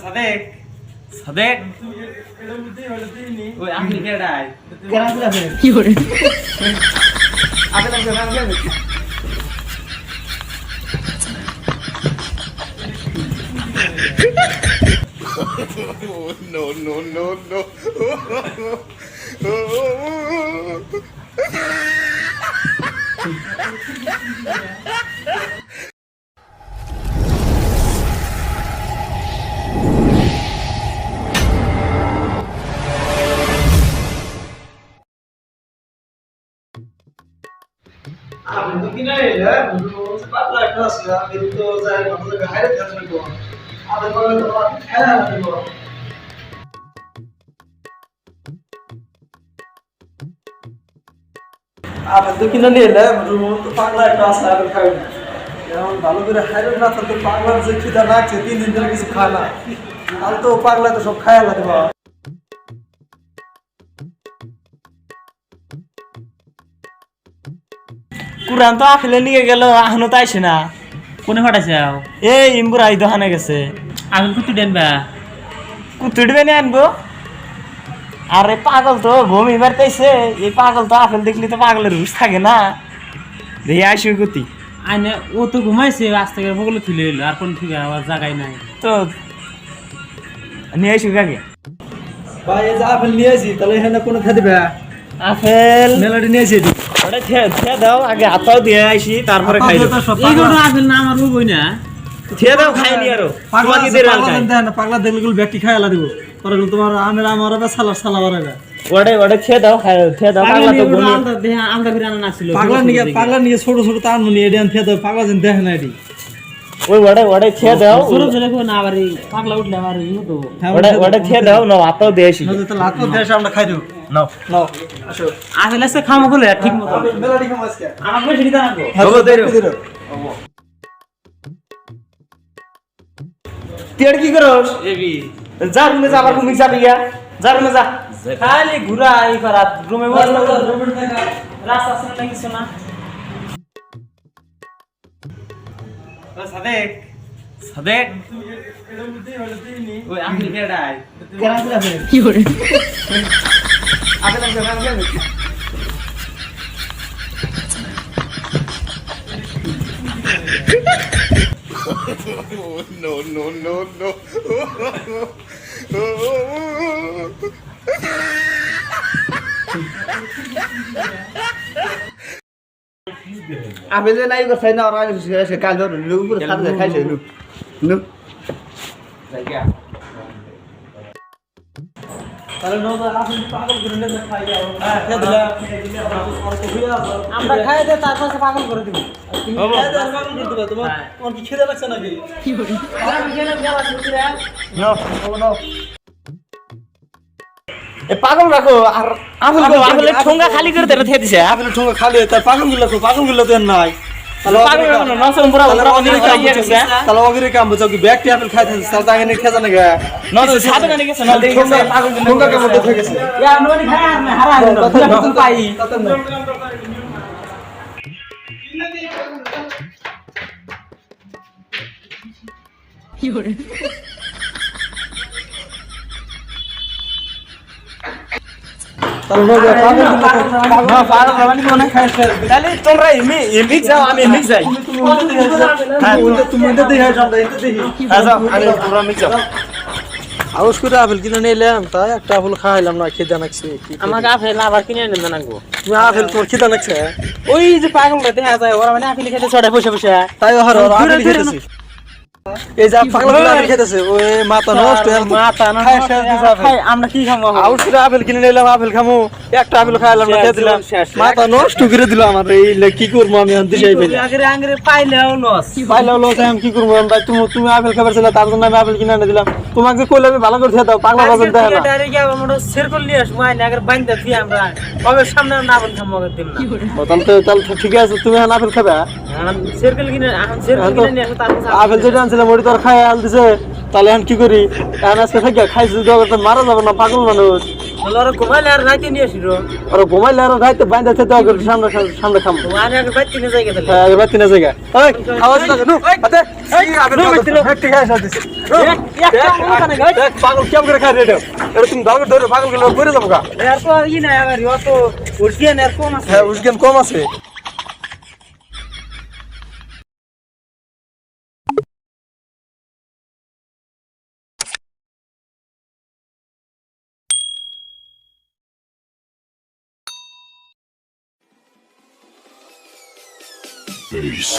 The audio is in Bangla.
সাদেক সাদেক ওই আপনি কেডাই কেরাম আছে কি করে আপেল কেরাম আছে no, no, no, no. আপনি তো কিনা এলে বলতে পাতলা একটা আছে আমি তো যাই আমাদের হাইরে কাজ করব আবার বলে তো খেলা করব আপনি তো কিনা এলে তো পাতলা একটা আছে আর খাই না এখন ভালো করে হাইরে না তো পাগলার যে খিদা লাগছে 3 দিন ধরে কিছু খায় না আর তো পাগলা তো সব খায় না দেবা কুরআন তো আফেলে নিয়ে গেল এখনো তো আইছে না কোনে ফাটাইছে এই ইমবুর আই দোকানে গেছে আফেল কুতু দেনবা কুতু দিবে না আনবো আরে পাগল তো ঘুমি মারতেছে এই পাগল তো আফেল দেখলি তো পাগলের হুশ থাকে না দেখি আইসি কুতি আইনে ও তো ঘুমাইছে রাস্তা করে বগলে তুলে এলো আর কোন ঠিক আবার জায়গায় নাই তো নিয়ে আইসি কাকে ভাই এই যে আপেল নিয়েছি তাহলে এখানে কোনো খেতে দিবে আপেল মেলোডি নিয়েছি ওটা থিয়া দাও আগে হাতাও দিয়ে আইসি তারপরে খাই দাও এইগুলো আপেল না আমার রুবই না থিয়া দাও খাই নি আরো পাগলা তোমাকে দিয়ে রাল খাই পাগলা দেখলে ব্যাগটি খাই আলা দিব পরে তোমার আমের আমার সালা বাড়াবে ওটা থিয়া দাও খাই থিয়া দাও পাগলা তো ঘুমি আমরা ফিরে আনা ছিল পাগলা নিয়ে ছোট ছোট তার মনি এডিয়ান থিয়া দাও পাগলা যেন দেখে না এটি ওই ওটা থিয়া দাও ছোট ছেলে কো না আবার পাগলা উঠলে আবার তো ওটা থিয়া দাও নাও হাতাও দিয়ে আইসি তাহলে হাত দেশে আমরা খাই দেব নাও নাও আসো আপেল আছে খামো বলে ঠিক মতো মেলোডি খাম আজকে আমার বেশি দিতে রাখবো হবো দেরো তেড় কি করস এবি যা রুমে যা আবার ঘুমি যাবি গা যা রুমে যা খালি ঘুরা এই পারাত রুমে বসে রাস্তা আছে না কিছু না সাদেক সাদেক ওই আপনি কেডাই কেরাম আছে কি করে আপেল কেরাম আছে no, no, no, no. Apple যে নাই করছাই না ওরা সে কাল ধরে লুক করে সাথে খাইছে লুক লুক তাহলে নো আপেল পাগল করে নিয়ে খাই যাও হ্যাঁ দিলা আমরা খাই দে তারপর পাগল করে দিব তোমার কি খিদে লাগছে নাকি কি করে আমি গেলাম যাওয়া শুরু নাও নাও এ পাগল রাখো আর আপেল ঠোঙ্গা খালি করে দেন থিয়া দিছে আপেল ঠোঙ্গা খালি তার পাগল গুলো দেন নাই পাগল রাখো না নসরম পুরা পুরা অনেক খাই গেছে তাহলে ওগিরে কাম বুঝো কি ব্যাগটি আপেল খাইতে তার জায়গা নিয়ে খেজা না গা নসর সাদা গানি গেছে না দেখি পাগল ঠোঙ্গা কেমন দেখে গেছে ইয়া ননি খাই আর না হারা দিন পাই কি করে তাহলে নো না পাগল রাবানি কোনে খাইছে তাহলে তোমরা এমিক যাও আমি এমিক যাই তুমি এটা দেখে যাও এটা দেখি আচ্ছা আমি পুরা মিক যাও আউস করে আপেল কিনে নিলাম তাই একটা আপেল খাইলাম না খেতে নাকছে আমাকে আপেল আবার কিনে এনে দেনাগো তুমি আপেল তোমার খেতে নাকছে ওই যে পাগলটা দেখা যায় ওরা মানে আপেল খেতে ছড়ে বসে বসে তাই ওর আপেল খেতেছি এই যে পাগলা আপেল খেতেছে ওই মাথা নষ্ট মাথা না খাই আমরা কি খাবো আউস করে আপেল কিনে নিলাম আপেল খামু একটা আপেল খাইলাম না খেতে দিলাম মাথা নষ্ট করে দিল আমার এই কি করবো আমি দিশাই পেলে আগে পাইলেও লস পাইলে হলো আমি কি করবো ভাই তুমি আপেল খাবার ছিল তার জন্য আমি আপেল কিনে এনে দিলাম তোমাকে কইলে আমি ভালো করে দাও পাগলা বাজার দেয় না ডাইরেক্ট আমরা সার্কেল নিয়ে আস মাইনে আগে বাইন্দা দি আমরা ওর সামনে না আপেল খাবো আগে দিন না তাহলে ঠিক আছে তুমি আপেল খাবে সার্কেল কিনে নিয়ে আসো তারপর আপেল যেটা আনছিলাম ওটি তোর খাই আল দিছে তাহলে এখন কি করি এখন আজকে থেকে খাইছি মারা যাবে না পাগল মানুষ আসলে ওরা ঘুমাইলে আর রাইতে নিয়ে আসিল আর ঘুমাইলে আর রাইতে বাইন্দা খেতে হবে সামনে সামনে খাম তোমার আগে বাইতে নিয়ে যাই গেলে হ্যাঁ এবার তিন জায়গা ওই আওয়াজ লাগে নু আতে ঠিক আছে দিছি দেখ পাগল কেমন করে খায় রে এটা তুমি দাও ধরে পাগল গুলো করে যাবো গা এর তো ই না আবার ও তো উড়িয়ে নের কোন আছে হ্যাঁ উসগেন কম আছে Peace.